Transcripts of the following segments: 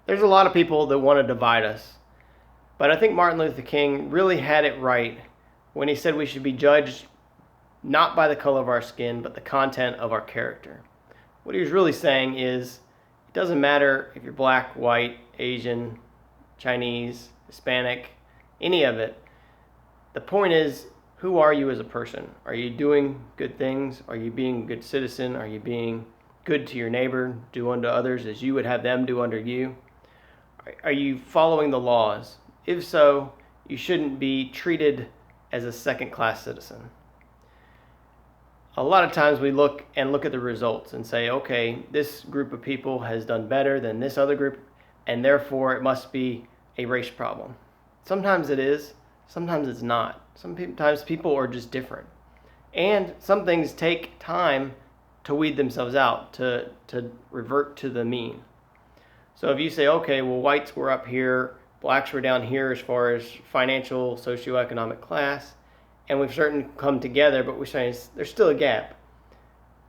There's a lot of people that want to divide us, but I think Martin Luther King really had it right when he said we should be judged not by the color of our skin, but the content of our character. What he was really saying is it doesn't matter if you're black, white, Asian, Chinese, Hispanic, any of it. The point is, who are you as a person? Are you doing good things? Are you being a good citizen? Are you being good to your neighbor? Do unto others as you would have them do unto you? Are you following the laws? If so, you shouldn't be treated as a second-class citizen. A lot of times we look at the results and say, okay, this group of people has done better than this other group, and therefore it must be a race problem. Sometimes it is, sometimes it's not. Sometimes people are just different. And some things take time to weed themselves out, to revert to the mean. So if you say, okay, well, whites were up here, blacks were down here as far as financial, socioeconomic class, and we've certainly come together, but we're saying there's still a gap.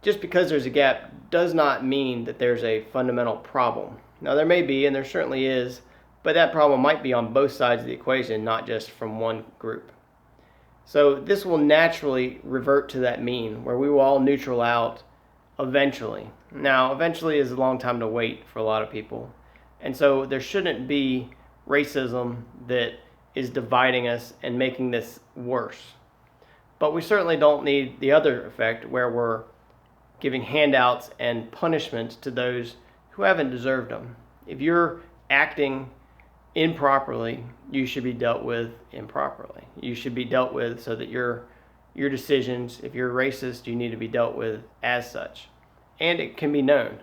Just because there's a gap does not mean that there's a fundamental problem. Now, there may be, and there certainly is, but that problem might be on both sides of the equation, not just from one group. So this will naturally revert to that mean, where we will all neutral out eventually. Now, eventually is a long time to wait for a lot of people. And so there shouldn't be racism that is dividing us and making this worse. But we certainly don't need the other effect where we're giving handouts and punishments to those who haven't deserved them. If you're acting improperly, you should be dealt with improperly. You should be dealt with so that your decisions, if you're racist, you need to be dealt with as such. And it can be known.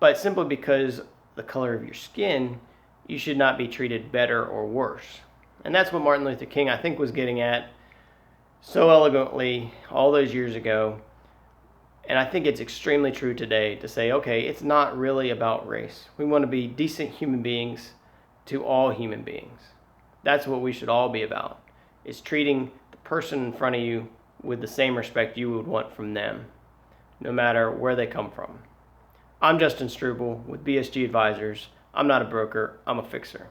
But simply because the color of your skin, you should not be treated better or worse. And that's what Martin Luther King, I think, was getting at so eloquently all those years ago. And I think it's extremely true today to say, okay, it's not really about race. We want to be decent human beings to all human beings. That's what we should all be about, is treating the person in front of you with the same respect you would want from them, no matter where they come from. I'm Justin Struble with BSG Advisors. I'm not a broker, I'm a fixer.